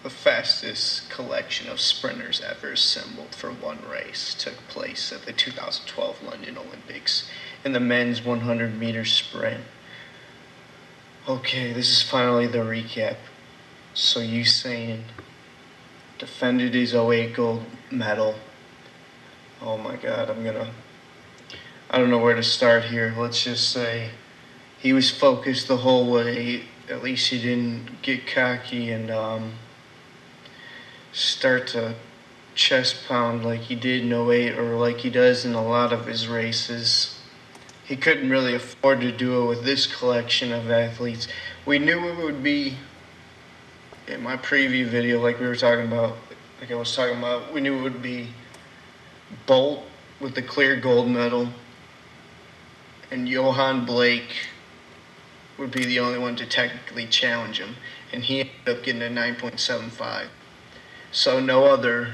The fastest collection of sprinters ever assembled for one race took place at the 2012 London Olympics in the men's 100-meter sprint. Okay, this is finally the recap. So Usain defended his '08 gold medal. Oh my God, I don't know where to start here. Let's just say he was focused the whole way. At least he didn't get cocky and start to chest pound like he did in '08 or like he does in a lot of his races. He couldn't really afford to do it with this collection of athletes. We knew it would be, in my preview video, like I was talking about, we knew it would be Bolt with the clear gold medal, and Yohan Blake would be the only one to technically challenge him, and he ended up getting a 9.75. So no other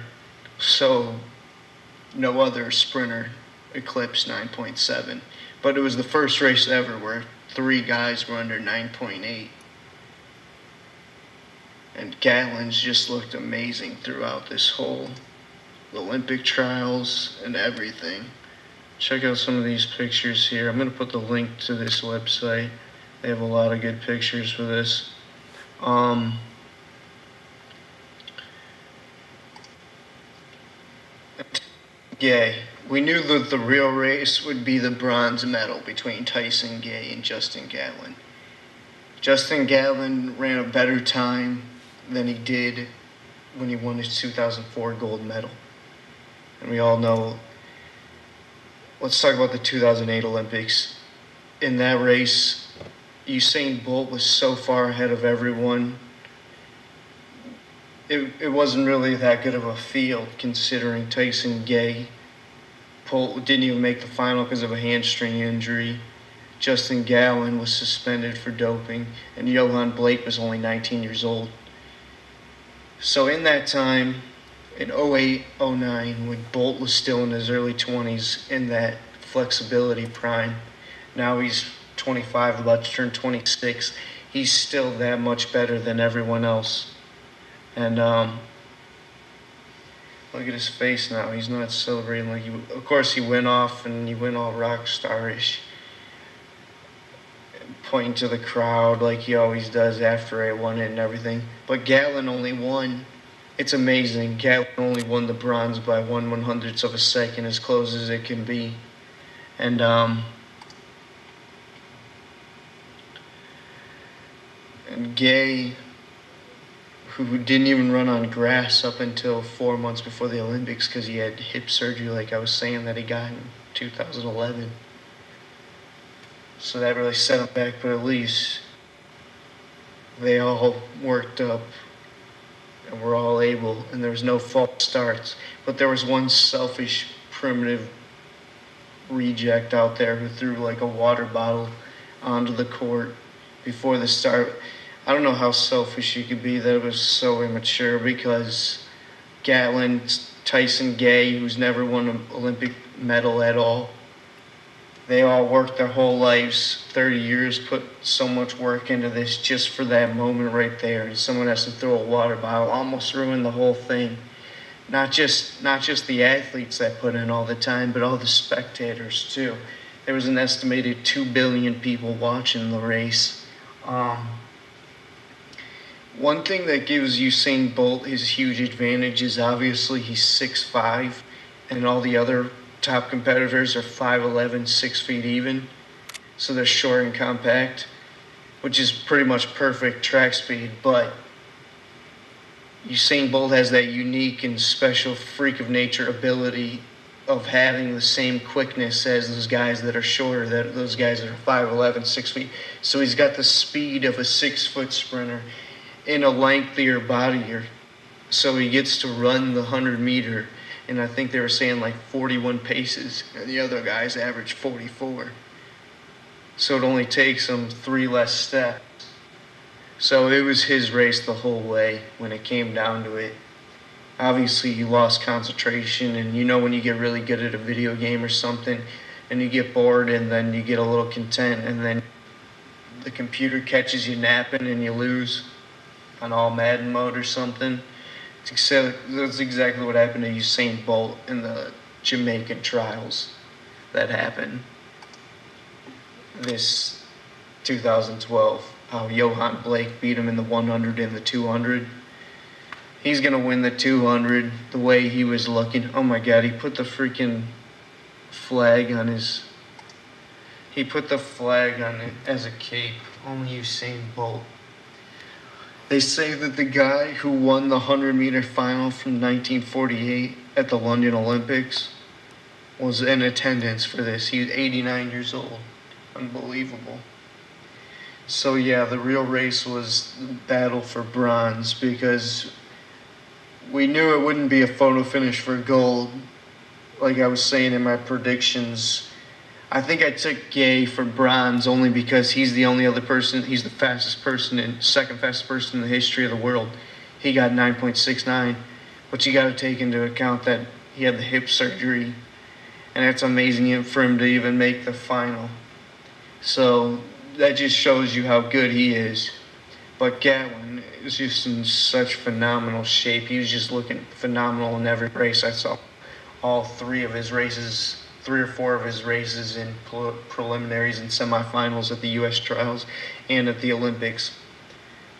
sprinter eclipsed 9.7. But it was the first race ever where 3 guys were under 9.8. And Gatlin's just looked amazing throughout this whole Olympic trials and everything. Check out some of these pictures here. I'm going to put the link to this website. They have a lot of good pictures for this. Gay. We knew that the real race would be the bronze medal between Tyson Gay and Justin Gatlin. Justin Gatlin ran a better time than he did when he won his 2004 gold medal. And we all know, let's talk about the 2008 Olympics. In that race, Usain Bolt was so far ahead of everyone. It wasn't really that good of a field considering Tyson Gay didn't even make the final because of a hamstring injury. Justin Gatlin was suspended for doping, and Yohan Blake was only 19 years old. So in that time, in '08, '09, when Bolt was still in his early 20s in that flexibility prime, now he's 25, about to turn 26, he's still that much better than everyone else. And look at his face now. He's not celebrating like of course he went off and he went all rock starish, pointing to the crowd like he always does after he won it and everything. But Gatlin only won. It's amazing. Gatlin only won the bronze by 1/100th of a second, as close as it can be. And Gay, who didn't even run on grass up until 4 months before the Olympics because he had hip surgery, like I was saying, that he got in 2011. So that really set him back, but at least they all worked up and were all able, and there was no false starts. But there was one selfish, primitive reject out there who threw like a water bottle onto the court before the start. I don't know how selfish you could be. That was so immature, because Gatlin, Tyson Gay, who's never won an Olympic medal at all, they all worked their whole lives, 30 years, put so much work into this just for that moment right there. And someone has to throw a water bottle, almost ruin the whole thing. Not just the athletes that put in all the time, but all the spectators too. There was an estimated 2 billion people watching the race. One thing that gives Usain Bolt his huge advantage is obviously he's 6'5", and all the other top competitors are 5'11", 6 feet even. So they're short and compact, which is pretty much perfect track speed. But Usain Bolt has that unique and special freak of nature ability of having the same quickness as those guys that are shorter, those guys that are 5'11", 6 feet. So he's got the speed of a 6-foot sprinter in a lengthier body. So he gets to run the 100-meter, and I think they were saying like 41 paces, and the other guys average 44. So it only takes him 3 less steps. So it was his race the whole way when it came down to it. Obviously, he lost concentration, and you know when you get really good at a video game or something, and you get bored, and then you get a little content, and then the computer catches you napping and you lose. on all Madden mode or something. That's exactly what happened to Usain Bolt in the Jamaican trials that happened this 2012. How Yohan Blake beat him in the 100 and the 200. He's going to win the 200 the way he was looking. Oh my God, he put the freaking flag on his... He put the flag on it as a cape. Only Usain Bolt. They say that the guy who won the 100-meter final from 1948 at the London Olympics was in attendance for this. He was 89 years old. Unbelievable. So yeah, the real race was the battle for bronze, because we knew it wouldn't be a photo finish for gold. Like I was saying in my predictions, I think I took Gay for bronze only because he's the only other person, he's the fastest person and second fastest person in the history of the world. He got 9.69, but you got to take into account that he had the hip surgery, and it's amazing for him to even make the final. So that just shows you how good he is. But Gatlin is just in such phenomenal shape. He was just looking phenomenal in every race. I saw all three or four of his races in preliminaries and semifinals at the U.S. trials and at the Olympics.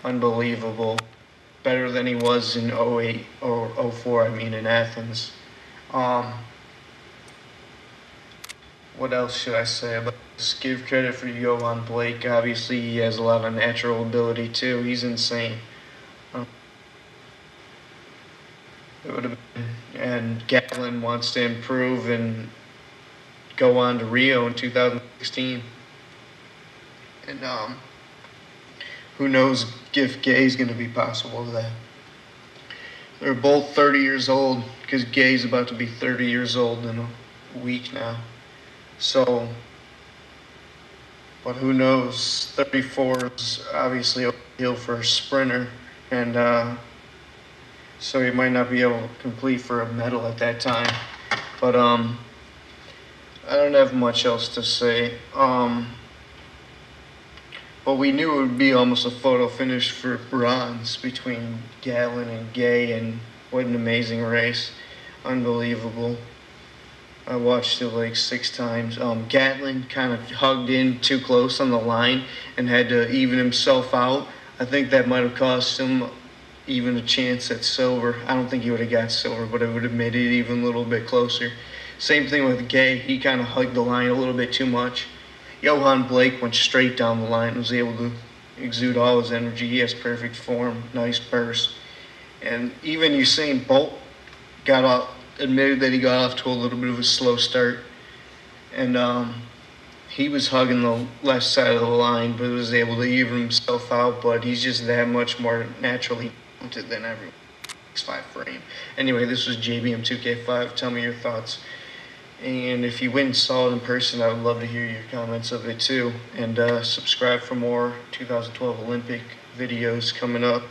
Unbelievable. Better than he was in 08 or 04, in Athens. What else should I say about this? Give credit for Yohan Blake. Obviously, he has a lot of natural ability, too. He's insane. It would have been, and Gatlin wants to improve and go on to Rio in 2016. And who knows if Gay's going to be possible to that. They're both 30 years old, because Gay's about to be 30 years old in a week now. So, but who knows? 34 is obviously ideal for a sprinter, and so he might not be able to complete for a medal at that time. But I don't have much else to say. But we knew it would be almost a photo finish for bronze between Gatlin and Gay, and what an amazing race. Unbelievable. I watched it like 6 times. Gatlin kind of hugged in too close on the line and had to even himself out. I think that might have cost him even a chance at silver. I don't think he would have got silver, but it would have made it even a little bit closer. Same thing with Gay. He kind of hugged the line a little bit too much. Yohan Blake went straight down the line, was able to exude all his energy. He has perfect form, nice burst. And even Usain Bolt admitted that he got off to a little bit of a slow start. And he was hugging the left side of the line, but was able to even himself out. But he's just that much more naturally talented than everyone. 6'5" frame. Anyway, this was JBM2K5. Tell me your thoughts. And if you went and saw it in person, I would love to hear your comments of it too. And subscribe for more 2012 Olympic videos coming up.